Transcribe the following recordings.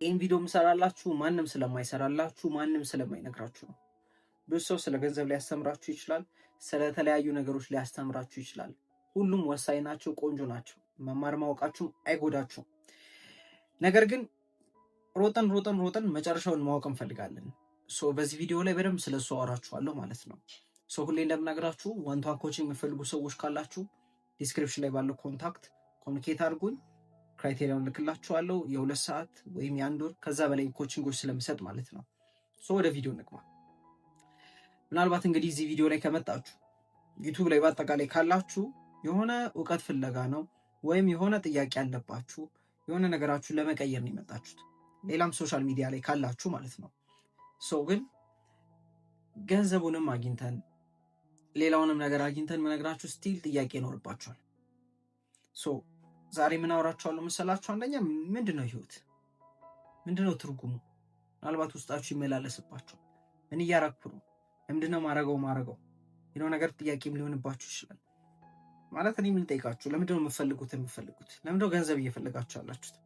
ይህን ቪዲዮ ምሰራላችሁ ማንም ስለማይሰራላችሁ ማንም ስለማይነግራችሁ ነው። ብዙ ሰው ስለ ገንዘብ ሊያስተምራችሁ ይችላል፣ ስለተለያዩ ነገሮች ሊያስተምራችሁ ይችላል። ሁሉም ወሳኝ ናቸው፣ ቆንጆ ናቸው። መማር ማወቃችሁም አይጎዳችሁም። ነገር ግን ሮጠን መጨረሻውን ማወቅ እንፈልጋለን። በዚህ ቪዲዮ ላይ በደንብ ስለሱ አወራችኋለሁ ማለት ነው። ሁሌ እንደምነግራችሁ ዋን-ቱ-ዋን ኮቺንግ የምትፈልጉ ሰዎች ካላችሁ ዲስክሪፕሽን ላይ ባለው ኮንታክት ኮሚኒኬት አድርጉኝ። ክራይቴሪያውን ልክላችኋለሁ። የ2 ሰዓት ወይም የ1 ወር ከዛ በላይ ኮቺንጎች ስለምሰጥ ማለት ነው። ወደ ቪዲዮ እንግባ። ምናልባት እንግዲህ እዚህ ቪዲዮ ላይ ከመጣችሁ ዩቱብ ላይ በአጠቃላይ ካላችሁ የሆነ እውቀት ፍለጋ ነው ወይም የሆነ ጥያቄ ያለባችሁ የሆነ ነገራችሁን ለመቀየር ነው የመጣችሁት። ሌላም ሶሻል ሚዲያ ላይ ካላችሁ ማለት ነው። ግን ገንዘቡንም አግኝተን ሌላውንም ነገር አግኝተን መነግራችሁ ስቲል ጥያቄ ይኖርባችኋል። ዛሬ ምን አወራችኋለሁ መሰላችሁ? አንደኛ ምንድነው ህይወት? ምንድነው ትርጉሙ? ምናልባት ውስጣችሁ ይመላለስባችሁ ምን እያረኩ ነው? ለምንድነው ማረገው የሆነ ነገር ጥያቄም ሊሆንባችሁ ይችላል። ማለት እኔ ምን ጠይቃችሁ፣ ለምንድነው የምትፈልጉት? ለምንድነው ገንዘብ እየፈለጋችሁ ያላችሁት?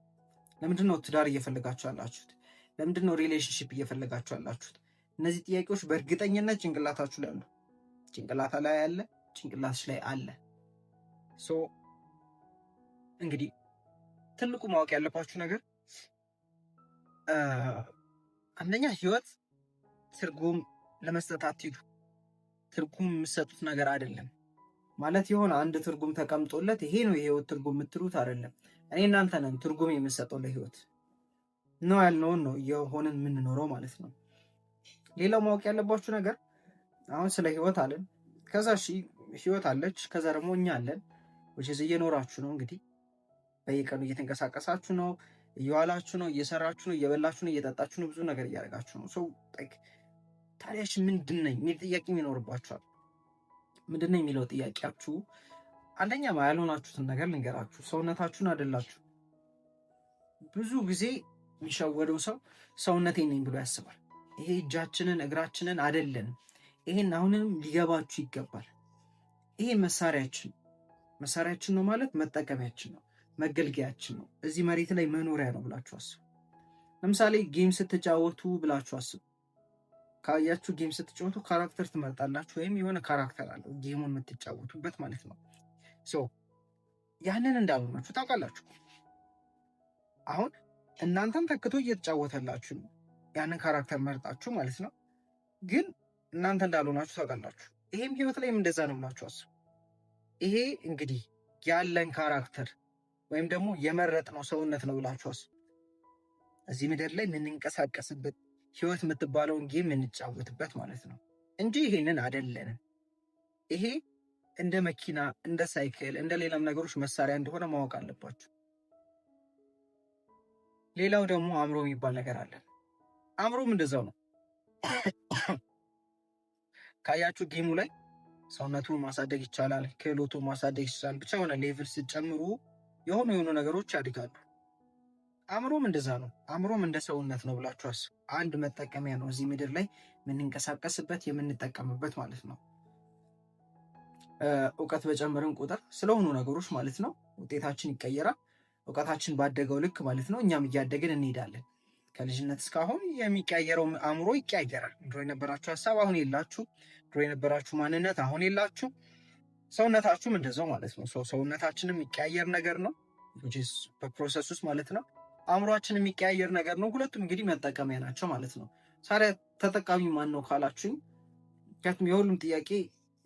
ለምንድነው ትዳር እየፈለጋችሁ ያላችሁት? ለምንድነው ሪሌሽንሺፕ እየፈለጋችሁ ያላችሁት? እነዚህ ጥያቄዎች በእርግጠኝነት ጭንቅላታችሁ ላይ አሉ። ጭንቅላታ ላይ አለ፣ ጭንቅላትሽ ላይ አለ። እንግዲህ ትልቁ ማወቅ ያለባችሁ ነገር አንደኛ ህይወት ትርጉም ለመስጠት አትሂዱ። ትርጉም የምትሰጡት ነገር አይደለም። ማለት የሆነ አንድ ትርጉም ተቀምጦለት ይሄ ነው የህይወት ትርጉም የምትሉት አይደለም። እኔ እናንተ ነን ትርጉም የምንሰጠው ለህይወት ነው ያልነውን ነው የሆነን የምንኖረው ማለት ነው። ሌላው ማወቅ ያለባችሁ ነገር አሁን ስለ ህይወት አለን። ከዛ ህይወት አለች፣ ከዛ ደግሞ እኛ አለን። እየኖራችሁ ነው እንግዲህ በየቀኑ እየተንቀሳቀሳችሁ ነው፣ እየዋላችሁ ነው፣ እየሰራችሁ ነው፣ እየበላችሁ ነው፣ እየጠጣችሁ ነው፣ ብዙ ነገር እያደረጋችሁ ነው። ታዲያሽ ምንድነኝ የሚል ጥያቄ ይኖርባችኋል። ምንድነው የሚለው ጥያቄያችሁ? አንደኛ ያልሆናችሁትን ነገር ልንገራችሁ። ሰውነታችሁን አይደላችሁ። ብዙ ጊዜ የሚሸወደው ሰው ሰውነቴን ነኝ ብሎ ያስባል። ይሄ እጃችንን እግራችንን አይደለን። ይሄን አሁንም ሊገባችሁ ይገባል። ይሄ መሳሪያችን ነው ማለት መጠቀሚያችን ነው፣ መገልገያችን ነው። እዚህ መሬት ላይ መኖሪያ ነው ብላችሁ አስቡ። ለምሳሌ ጌም ስትጫወቱ ብላችሁ አስቡ። ካያችሁ ጌም ስትጫወቱ ካራክተር ትመርጣላችሁ፣ ወይም የሆነ ካራክተር አለው ጌሙን የምትጫወቱበት ማለት ነው። ያንን እንዳልሆናችሁ ታውቃላችሁ። አሁን እናንተም ተክቶ እየተጫወተላችሁ ነው፣ ያንን ካራክተር መርጣችሁ ማለት ነው። ግን እናንተ እንዳልሆናችሁ ታውቃላችሁ። ይሄም ህይወት ላይም እንደዛ ነው ብላችሁ አስቡ። ይሄ እንግዲህ ያለን ካራክተር ወይም ደግሞ የመረጥነው ሰውነት ነው ብላችሁ አስቡ። እዚህ ምድር ላይ የምንንቀሳቀስበት ህይወት የምትባለውን ጌም የምንጫወትበት ማለት ነው እንጂ ይሄንን አይደለንም። ይሄ እንደ መኪና፣ እንደ ሳይክል፣ እንደ ሌላም ነገሮች መሳሪያ እንደሆነ ማወቅ አለባችሁ። ሌላው ደግሞ አእምሮ የሚባል ነገር አለ። አእምሮም እንደዛው ነው። ካያችሁ ጌሙ ላይ ሰውነቱን ማሳደግ ይቻላል፣ ክህሎቱን ማሳደግ ይቻላል። ብቻ የሆነ ሌቭል ስትጨምሩ የሆኑ ነገሮች ያድጋሉ። አእምሮም እንደዛ ነው። አእምሮም እንደ ሰውነት ነው ብላችሁ አስቡ። አንድ መጠቀሚያ ነው እዚህ ምድር ላይ የምንንቀሳቀስበት የምንጠቀምበት ማለት ነው። እውቀት በጨመርን ቁጥር ስለሆኑ ነገሮች ማለት ነው ውጤታችን ይቀየራል። እውቀታችን ባደገው ልክ ማለት ነው እኛም እያደግን እንሄዳለን። ከልጅነት እስካሁን የሚቀያየረው አእምሮ ይቀያየራል። ድሮ የነበራችሁ ሀሳብ አሁን የላችሁ። ድሮ የነበራችሁ ማንነት አሁን የላችሁ። ሰውነታችሁም እንደዛው ማለት ነው። ሰውነታችንም የሚቀያየር ነገር ነው በፕሮሰስ ውስጥ ማለት ነው። አእምሯችን የሚቀያየር ነገር ነው። ሁለቱም እንግዲህ መጠቀሚያ ናቸው ማለት ነው። ታዲያ ተጠቃሚ ማን ነው ካላችሁኝ፣ ምክንያቱም የሁሉም ጥያቄ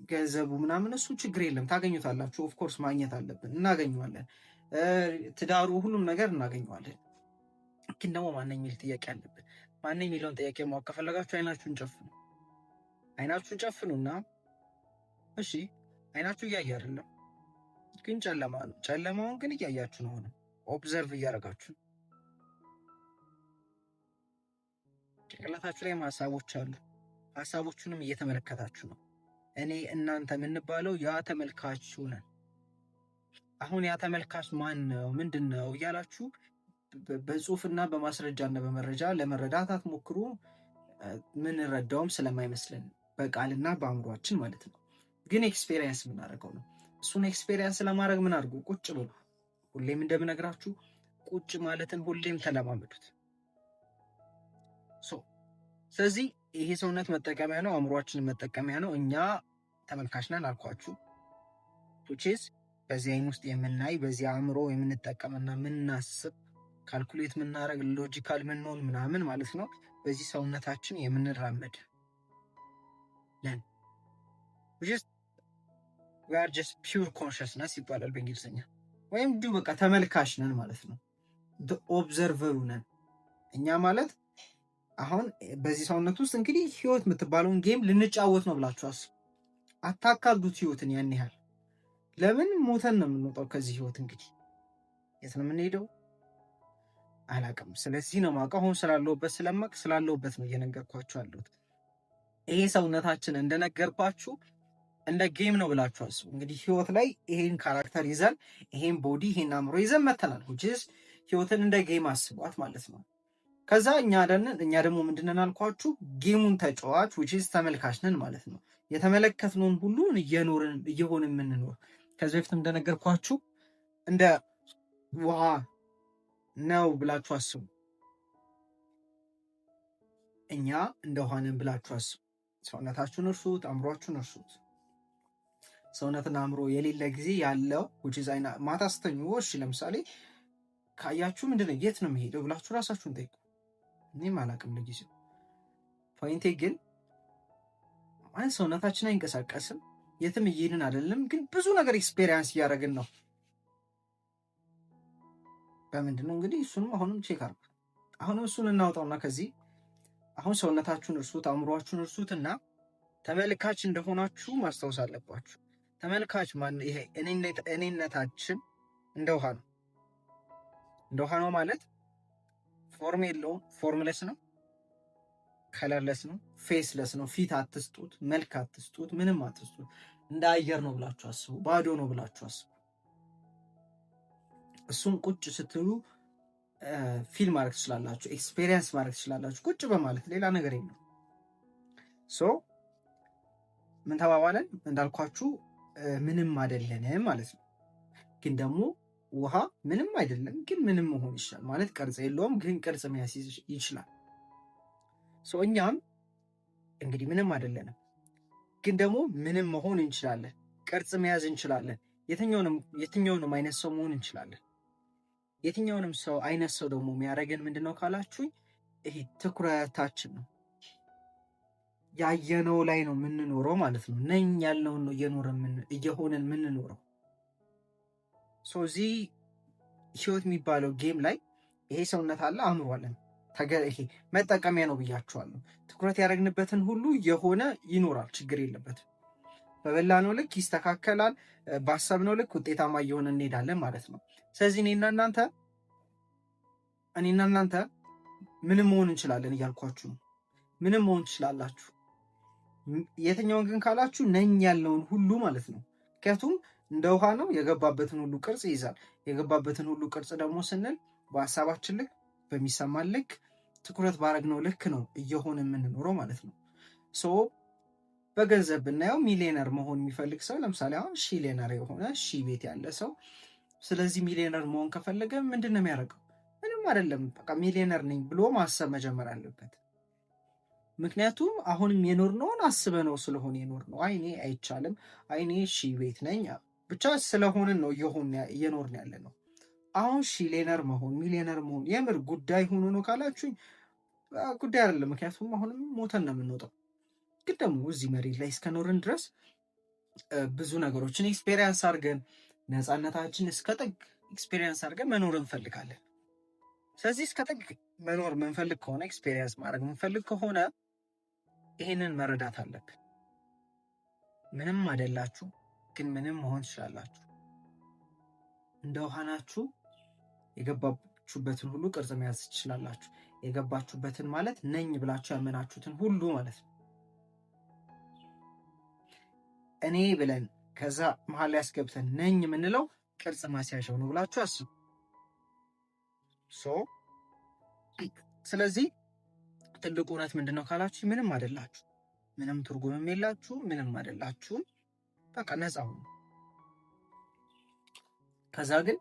ገንዘቡ ምናምን እሱ ችግር የለም ታገኙታላችሁ። ኦፍኮርስ ማግኘት አለብን፣ እናገኘዋለን። ትዳሩ፣ ሁሉም ነገር እናገኘዋለን። ግን ደግሞ ማን የሚል ጥያቄ አለብን። ማን የሚለውን ጥያቄ ማወቅ ከፈለጋችሁ አይናችሁን ጨፍኑና እሺ፣ አይናችሁ እያየ አይደለም ግን ጨለማ ነው። ጨለማውን ግን እያያችሁ ነው። ሆነ ኦብዘርቭ እያደረጋችሁ ጭንቅላታችሁ ላይም ሀሳቦች አሉ። ሀሳቦቹንም እየተመለከታችሁ ነው። እኔ እናንተ የምንባለው ያ ተመልካችሁ ነን። አሁን ያ ተመልካች ማን ነው ምንድን ነው እያላችሁ በጽሁፍና በማስረጃና በመረጃ ለመረዳት አትሞክሩ። ምንረዳውም ስለማይመስለን በቃልና በአእምሯችን ማለት ነው። ግን ኤክስፔሪየንስ የምናደርገው ነው። እሱን ኤክስፔሪየንስ ለማድረግ ምን አድርጉ? ቁጭ ብሉ። ሁሌም እንደምነግራችሁ ቁጭ ማለትን ሁሌም ተለማመዱት። ስለዚህ ይሄ ሰውነት መጠቀሚያ ነው፣ አእምሯችን መጠቀሚያ ነው። እኛ ተመልካች ነን አልኳችሁ። ቱቼስ በዚህ አይን ውስጥ የምናይ በዚህ አእምሮ የምንጠቀምና የምናስብ ካልኩሌት የምናደርግ ሎጂካል ምንሆን ምናምን ማለት ነው። በዚህ ሰውነታችን የምንራመድ ነን። we are just pure consciousness ይባላል በእንግሊዝኛ። ወይም ዱ በቃ ተመልካች ነን ማለት ነው። ኦብዘርቨሩ ነን እኛ ማለት። አሁን በዚህ ሰውነት ውስጥ እንግዲህ ህይወት የምትባለውን ጌም ልንጫወት ነው ብላችሁ አስቡ። አታካብዱት ህይወትን ያን ያህል። ለምን ሞተን ነው የምንወጣው ከዚህ ህይወት? እንግዲህ የት ነው የምንሄደው? አላውቅም። ስለዚህ ነው የማውቀው። አሁን ስላለሁበት ስለማቅ ስላለሁበት ነው እየነገርኳችሁ ያለሁት። ይሄ ሰውነታችን እንደነገርኳችሁ እንደ ጌም ነው ብላችሁ አስቡ። እንግዲህ ህይወት ላይ ይሄን ካራክተር ይዘን ይሄን ቦዲ ይሄን አእምሮ ይዘን መተናል። which ህይወትን እንደ ጌም አስቧት ማለት ነው። ከዛ እኛ ደግሞ ምንድነን አልኳችሁ? ጌሙን ተጫዋች which ተመልካች ነን ማለት ነው። የተመለከትነውን ሁሉ እየሆንን የምንኖር። ከዚህ በፊት እንደነገርኳችሁ እንደ ውሃ ነው ብላችሁ አስቡ። እኛ እንደ ውሃ ነን ብላችሁ አስቡ። ሰውነታችሁን እርሱት፣ አእምሯችሁን እርሱት። ሰውነትና አእምሮ የሌለ ጊዜ ያለው ማታ ስተኙ እሺ፣ ለምሳሌ ካያችሁ ምንድነው የት ነው የሚሄደው ብላችሁ ራሳችሁን ጠይቁ። እኔም አላውቅም ለጊዜው። ፖይንቴ ግን ማለት ሰውነታችን አይንቀሳቀስም፣ የትም እየሄድን አይደለም፣ ግን ብዙ ነገር ኤክስፔሪንስ እያደረግን ነው። በምንድነው እንግዲህ እሱንም አሁንም ቼክ አድርጉ። አሁንም እሱን እናውጣውና ከዚህ አሁን ሰውነታችሁን እርሱት፣ አእምሯችሁን እርሱትና ተመልካች እንደሆናችሁ ማስታወስ አለባችሁ። ተመልካች ማን? ይሄ እኔነታችን እንደ ውሃ ነው። እንደ ውሃ ነው ማለት ፎርም የለውም፣ ፎርምለስ ነው፣ ከለርለስ ነው፣ ፌስለስ ነው። ፊት አትስጡት፣ መልክ አትስጡት፣ ምንም አትስጡት። እንደ አየር ነው ብላችሁ አስቡ፣ ባዶ ነው ብላችሁ አስቡ። እሱን ቁጭ ስትሉ ፊል ማድረግ ትችላላችሁ፣ ኤክስፔሪየንስ ማድረግ ትችላላችሁ፣ ቁጭ በማለት ሌላ ነገር የለም። ሶ ምን ተባባለን? እንዳልኳችሁ ምንም አይደለንም ማለት ነው። ግን ደግሞ ውሃ ምንም አይደለም፣ ግን ምንም መሆን ይችላል ማለት ቅርጽ የለውም፣ ግን ቅርጽ መያዝ ይችላል። ሶ እኛም እንግዲህ ምንም አይደለንም፣ ግን ደግሞ ምንም መሆን እንችላለን፣ ቅርጽ መያዝ እንችላለን። የትኛውንም አይነት ሰው መሆን እንችላለን። የትኛውንም ሰው አይነት ሰው ደግሞ የሚያደርገን ምንድነው ካላችሁኝ፣ ይሄ ትኩረታችን ነው። ያየነው ላይ ነው የምንኖረው ማለት ነው። ነኝ ያልነውን ነው እየሆነን የምንኖረው። እዚህ ህይወት የሚባለው ጌም ላይ ይሄ ሰውነት አለ፣ አእምሮ አለን። ይሄ መጠቀሚያ ነው ብያችኋለሁ። ትኩረት ያደረግንበትን ሁሉ የሆነ ይኖራል፣ ችግር የለበትም። በበላነው ልክ ይስተካከላል፣ ባሰብነው ልክ ውጤታማ እየሆነ እንሄዳለን ማለት ነው። ስለዚህ እኔና እናንተ ምንም መሆን እንችላለን እያልኳችሁ ነው። ምንም መሆን ትችላላችሁ። የትኛውን ግን ካላችሁ ነኝ ያለውን ሁሉ ማለት ነው። ምክንያቱም እንደ ውሃ ነው፣ የገባበትን ሁሉ ቅርጽ ይይዛል። የገባበትን ሁሉ ቅርጽ ደግሞ ስንል በሀሳባችን ልክ በሚሰማን ልክ ትኩረት ባረግነው ልክ ነው እየሆነ የምንኖረው ማለት ነው። በገንዘብ ብናየው ሚሊዮነር መሆን የሚፈልግ ሰው ለምሳሌ አሁን ሺሊዮነር የሆነ ቤት ያለ ሰው፣ ስለዚህ ሚሊዮነር መሆን ከፈለገ ምንድን ነው የሚያደርገው? ምንም አይደለም፣ በቃ ሚሊዮነር ነኝ ብሎ ማሰብ መጀመር አለበት። ምክንያቱም አሁንም የኖርነውን አስበነው ስለሆነ የኖርነው። አይኔ አይቻልም፣ አይኔ ቤት ነኝ ብቻ ስለሆንን ነው እየኖርን ያለ ነው። አሁን ሺሊዮነር መሆን ሚሊዮነር መሆን የምር ጉዳይ ሆኖ ነው ካላችሁኝ ጉዳይ አይደለም። ምክንያቱም አሁንም ሞተን ነው የምንወጣው። ግን ደግሞ እዚህ መሬት ላይ እስከኖርን ድረስ ብዙ ነገሮችን ኤክስፔሪንስ አድርገን ነፃነታችን እስከ ጥግ ኤክስፔሪንስ አድርገን መኖር እንፈልጋለን። ስለዚህ እስከ ጥግ መኖር የምንፈልግ ከሆነ ኤክስፔሪንስ ማድረግ የምንፈልግ ከሆነ ይሄንን መረዳት አለብን። ምንም አይደላችሁ፣ ግን ምንም መሆን ትችላላችሁ። እንደ ውሃ ናችሁ። የገባችሁበትን ሁሉ ቅርጽ መያዝ ትችላላችሁ። የገባችሁበትን ማለት ነኝ ብላችሁ ያመናችሁትን ሁሉ ማለት ነው። እኔ ብለን ከዛ መሀል ላይ ያስገብተን ነኝ የምንለው ቅርጽ ማስያዣው ነው ብላችሁ አስቡ። ስለዚህ ትልቁ እውነት ምንድነው ካላችሁ ምንም አይደላችሁ፣ ምንም ትርጉምም የላችሁ፣ ምንም አይደላችሁም። በቃ ነፃ ሁኑ። ከዛ ግን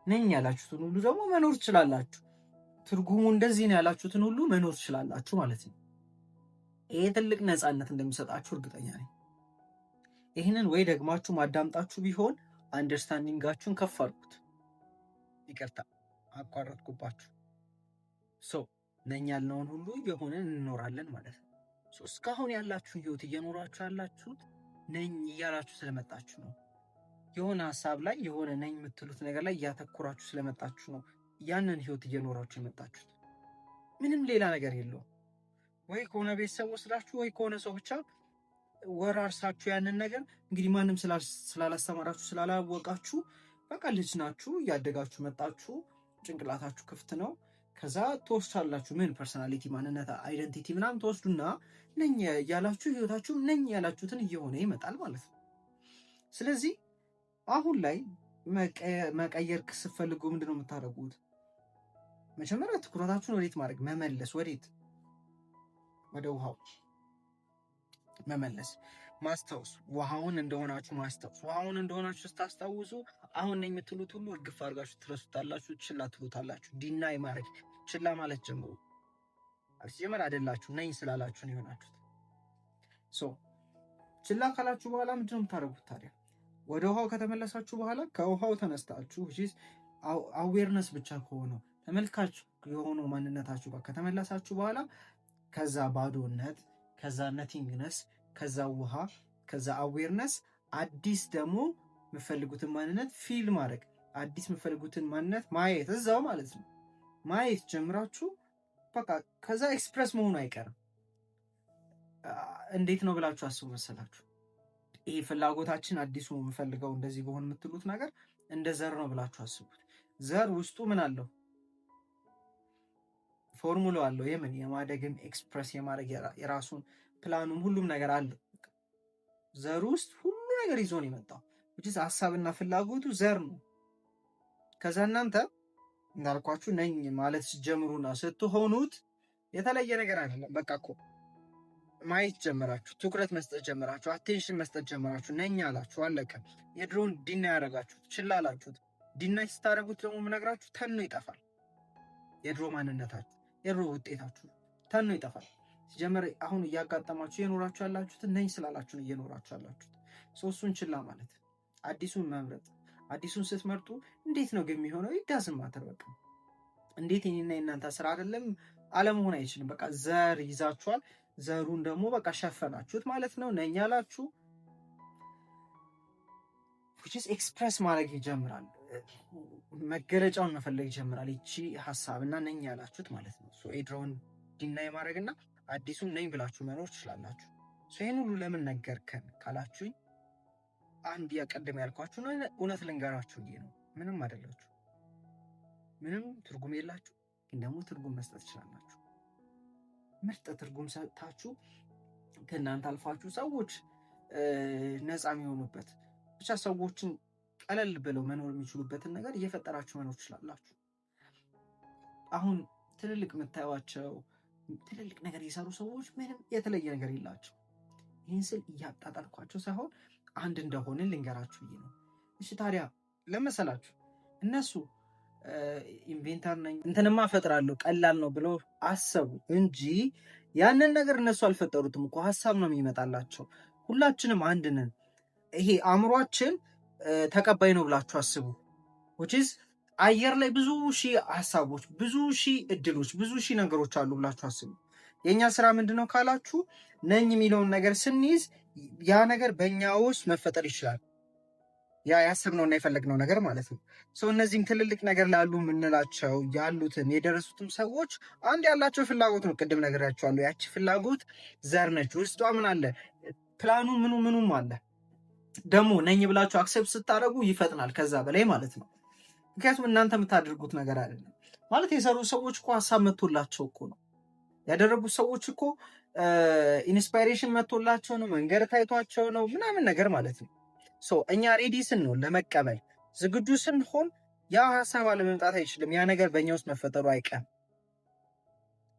ነኝ ያላችሁትን ሁሉ ደግሞ መኖር ትችላላችሁ። ትርጉሙ እንደዚህ ነው ያላችሁትን ሁሉ መኖር ትችላላችሁ ማለት ነው። ይሄ ትልቅ ነፃነት እንደሚሰጣችሁ እርግጠኛ ነኝ። ይህንን ወይ ደግማችሁ ማዳምጣችሁ ቢሆን አንደርስታንዲንጋችሁን ከፍ አድርጉት። ይቅርታ አቋረጥኩባችሁ። ነኝ ያልነውን ሁሉ የሆነን እንኖራለን ማለት ነው። እስካሁን ያላችሁ ህይወት እየኖራችሁ ያላችሁት ነኝ እያላችሁ ስለመጣችሁ ነው። የሆነ ሀሳብ ላይ የሆነ ነኝ የምትሉት ነገር ላይ እያተኮራችሁ ስለመጣችሁ ነው ያንን ህይወት እየኖራችሁ የመጣችሁት። ምንም ሌላ ነገር የለውም። ወይ ከሆነ ቤተሰብ ወስዳችሁ ወይ ከሆነ ሰው ብቻ ወራርሳችሁ ያንን ነገር እንግዲህ ማንም ስላላስተማራችሁ ስላላወቃችሁ በቃ ልጅ ናችሁ፣ እያደጋችሁ መጣችሁ፣ ጭንቅላታችሁ ክፍት ነው። ከዛ ትወስዳላችሁ ምን ፐርሰናሊቲ፣ ማንነት፣ አይደንቲቲ ምናምን ትወስዱና ነኝ ያላችሁ ህይወታችሁ ነኝ ያላችሁትን እየሆነ ይመጣል ማለት ነው። ስለዚህ አሁን ላይ መቀየር ስትፈልጉ ምንድነው የምታደርጉት? መጀመሪያ ትኩረታችሁን ወዴት ማድረግ መመለስ፣ ወዴት? ወደ ውሃው መመለስ፣ ማስታወስ፣ ውሃውን እንደሆናችሁ ማስታወስ። ውሃውን እንደሆናችሁ ስታስታውሱ አሁን ነኝ የምትሉት ሁሉ እርግፍ አድርጋችሁ ትረሱታላችሁ፣ ችላ ትሉታላችሁ። ዲናይ ማድረግ ችላ ማለት ጀምሩ። ሲጀመር አይደላችሁ ነኝ ስላላችሁ ነው የሆናችሁት። ችላ ካላችሁ በኋላ ምንድነው የምታደርጉት ታዲያ? ወደ ውሃው ከተመለሳችሁ በኋላ ከውሃው ተነስታችሁ አዌርነስ ብቻ ከሆነው ተመልካች የሆነው ማንነታችሁ ጋር ከተመለሳችሁ በኋላ ከዛ ባዶነት፣ ከዛ ነቲንግነስ፣ ከዛ ውሃ፣ ከዛ አዌርነስ አዲስ ደግሞ የምፈልጉትን ማንነት ፊል ማድረግ፣ አዲስ የምፈልጉትን ማንነት ማየት እዛው ማለት ነው ማየት ጀምራችሁ በቃ ከዛ ኤክስፕረስ መሆኑ አይቀርም። እንዴት ነው ብላችሁ አስቡ መሰላችሁ? ይሄ ፍላጎታችን አዲሱ የምፈልገው እንደዚህ በሆን የምትሉት ነገር እንደ ዘር ነው ብላችሁ አስቡት። ዘር ውስጡ ምን አለው? ፎርሙላ አለው። የምን የማደግም ኤክስፕረስ የማድረግ የራሱን ፕላኑም ሁሉም ነገር አለ። ዘር ውስጥ ሁሉ ነገር ይዞ ነው የመጣው። ሀሳብና ፍላጎቱ ዘር ነው። ከዛ እናንተ እንዳልኳችሁ ነኝ ማለት ስትጀምሩና ስትሆኑት የተለየ ነገር አይደለም። በቃ እኮ ማየት ጀመራችሁ፣ ትኩረት መስጠት ጀመራችሁ፣ አቴንሽን መስጠት ጀመራችሁ። ነኝ አላችሁ፣ አለቀ። የድሮውን ዲና ያደረጋችሁት ችላ አላችሁት። ዲና ስታደረጉት ደግሞ የምነግራችሁ ተኖ ይጠፋል። የድሮ ማንነታችሁ፣ የድሮ ውጤታችሁ ተኖ ይጠፋል። ሲጀመር አሁን እያጋጠማችሁ እየኖራችሁ ያላችሁት ነኝ ስላላችሁ ነው እየኖራችሁ ያላችሁት። እሱን ችላ ማለት፣ አዲሱን መምረጥ። አዲሱን ስትመርጡ እንዴት ነው ግን የሚሆነው? ይዳዝም ማተርበቅ እንዴት የኔና የእናንተ ስራ አይደለም፣ አለመሆን አይችልም። በቃ ዘር ይዛችኋል። ዘሩን ደግሞ በቃ ሸፈናችሁት ማለት ነው። ነኝ ያላችሁ ኤክስፕረስ ማድረግ ይጀምራል። መገለጫውን መፈለግ ይጀምራል። ይቺ ሀሳብና ነኝ ያላችሁት ማለት ነው። ኤድሮውን ዲናይ ማድረግና አዲሱን ነኝ ብላችሁ መኖር ትችላላችሁ። ይህን ሁሉ ለምን ነገርከን ካላችሁኝ አንድ ያቀደም ያልኳችሁ እውነት ልንገራችሁ ብዬ ነው። ምንም አይደላችሁ፣ ምንም ትርጉም የላችሁ፣ ግን ደግሞ ትርጉም መስጠት ትችላላችሁ። ምርጥ ትርጉም ሰጥታችሁ ከእናንተ አልፋችሁ ሰዎች ነፃ የሚሆኑበት ብቻ ሰዎችን ቀለል ብለው መኖር የሚችሉበትን ነገር እየፈጠራችሁ መኖር ትችላላችሁ። አሁን ትልልቅ የምታዩዋቸው ትልልቅ ነገር የሰሩ ሰዎች ምንም የተለየ ነገር የላቸው። ይህን ስል እያጣጣልኳቸው ሳይሆን አንድ እንደሆነ ልንገራችሁ ብዬ ነው። እሺ ታዲያ ለመሰላችሁ እነሱ ኢንቬንተር ነኝ እንትንማ ፈጥራለሁ ቀላል ነው ብለው አሰቡ እንጂ ያንን ነገር እነሱ አልፈጠሩትም እኮ። ሀሳብ ነው የሚመጣላቸው። ሁላችንም አንድ ነን። ይሄ አእምሯችን ተቀባይ ነው ብላችሁ አስቡ። which አየር ላይ ብዙ ሺህ ሀሳቦች፣ ብዙ ሺህ እድሎች፣ ብዙ ሺህ ነገሮች አሉ ብላችሁ አስቡ። የእኛ ስራ ምንድነው ካላችሁ ነኝ የሚለውን ነገር ስንይዝ ያ ነገር በእኛ ውስጥ መፈጠር ይችላል። ያ ያሰብነውና የፈለግነው ነገር ማለት ነው። እነዚህም ትልልቅ ነገር ላሉ የምንላቸው ያሉትን የደረሱትም ሰዎች አንድ ያላቸው ፍላጎት ነው። ቅድም ነግሬያቸዋለሁ። ያቺ ፍላጎት ዘር ነች። ውስጧ ምን አለ? ፕላኑ ምኑም አለ። ደግሞ ነኝ ብላችሁ አክሴፕት ስታደርጉ ይፈጥናል ከዛ በላይ ማለት ነው። ምክንያቱም እናንተ የምታደርጉት ነገር አይደለም ማለት። የሰሩ ሰዎች እኮ ሀሳብ መጥቶላቸው እኮ ነው ያደረጉት። ሰዎች እኮ ኢንስፓይሬሽን መጥቶላቸው ነው፣ መንገድ ታይቷቸው ነው ምናምን ነገር ማለት ነው። እኛ ሬዲ ስንሆን ለመቀበል ዝግጁ ስንሆን ያ ሀሳብ አለመምጣት አይችልም። ያ ነገር በእኛ ውስጥ መፈጠሩ አይቀርም።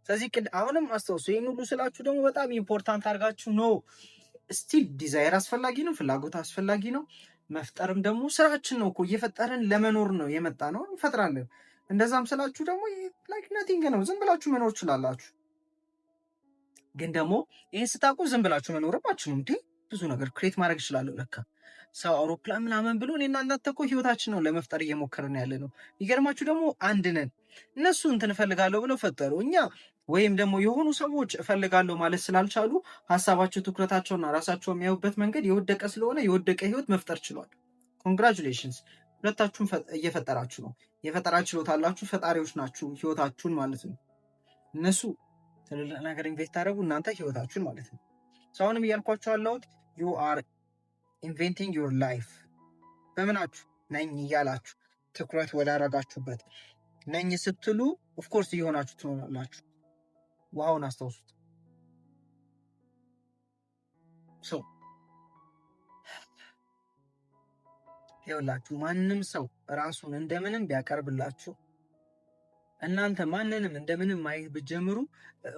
ስለዚህ አሁንም አስታውሱ። ይህን ሁሉ ስላችሁ ደግሞ በጣም ኢምፖርታንት አድርጋችሁ ነው። ስቲል ዲዛይር አስፈላጊ ነው፣ ፍላጎት አስፈላጊ ነው። መፍጠርም ደግሞ ስራችን ነው እኮ። እየፈጠርን ለመኖር ነው የመጣ ነው፣ እንፈጥራለን። እንደዛም ስላችሁ ደግሞ ላይክ ነቲንግ ነው። ዝም ብላችሁ መኖር ትችላላችሁ። ግን ደግሞ ይህን ስታውቁ ዝም ብላችሁ መኖርም አትችሉም። እንዴ ብዙ ነገር ክሬት ማድረግ እችላለሁ ለካ ሰው አውሮፕላን ምናምን ብሎ እኔና እናንተ እኮ ህይወታችን ነው ለመፍጠር እየሞከርን ያለ ነው። የሚገርማችሁ ደግሞ አንድ ነን። እነሱ እንትን እፈልጋለሁ ብለው ፈጠሩ። እኛ ወይም ደግሞ የሆኑ ሰዎች እፈልጋለሁ ማለት ስላልቻሉ ሀሳባቸው፣ ትኩረታቸውና ራሳቸው የሚያዩበት መንገድ የወደቀ ስለሆነ የወደቀ ህይወት መፍጠር ችሏል። ኮንግራቹሌሽንስ፣ ሁለታችሁም እየፈጠራችሁ ነው። የፈጠራ ችሎታ አላችሁ። ፈጣሪዎች ናችሁ ህይወታችሁን ማለት ነው። እነሱ ትልልቅ ነገር ኢንቨስት ታደረጉ፣ እናንተ ህይወታችሁን ማለት ነው። አሁንም እያልኳቸው ያለሁት ዩ አር ኢንቨንቲንግ ዩር ላይፍ። በምናችሁ ነኝ እያላችሁ ትኩረት ወዳረጋችሁበት ነኝ ስትሉ ኦፍኮርስ እየሆናችሁ ትሆናላችሁ። ውሃውን አስታውሱት። ይኸውላችሁ ማንም ሰው ራሱን እንደምንም ቢያቀርብላችሁ እናንተ ማንንም እንደምንም ማየት ብትጀምሩ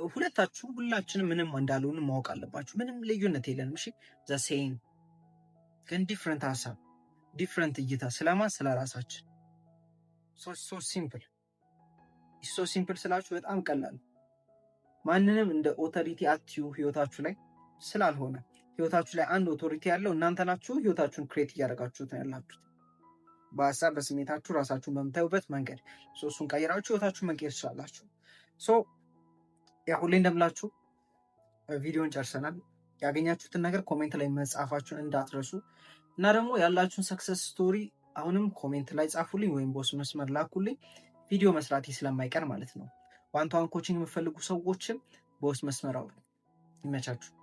ሁለታችሁ ሁላችንም ምንም እንዳልሆን ማወቅ አለባችሁ። ምንም ልዩነት የለንም። እሺ ዘሴም ግን ዲፍረንት ሀሳብ፣ ዲፍረንት እይታ ስለማን ስለ ራሳችን። ሶ ሲምፕል ሶ ሲምፕል ስላችሁ በጣም ቀላል። ማንንም እንደ ኦቶሪቲ አትዩ ህይወታችሁ ላይ ስላልሆነ ህይወታችሁ ላይ አንድ ኦቶሪቲ ያለው እናንተ ናችሁ። ህይወታችሁን ክሬት እያደረጋችሁት ነው ያላችሁት በሀሳብ በስሜታችሁ ራሳችሁን በምታዩበት መንገድ። እሱን ቀይራችሁ ህይወታችሁን መቀየር ትችላላችሁ። ሁሌ እንደምላችሁ ቪዲዮን ጨርሰናል። ያገኛችሁትን ነገር ኮሜንት ላይ መጻፋችሁን እንዳትረሱ እና ደግሞ ያላችሁን ሰክሰስ ስቶሪ አሁንም ኮሜንት ላይ ጻፉልኝ ወይም ቦስ መስመር ላኩልኝ። ቪዲዮ መስራቴ ስለማይቀር ማለት ነው። ዋን ቱ ዋን ኮቺንግ የምፈልጉ ሰዎችም ቦስ መስመር አውሩ። ይመቻችሁ።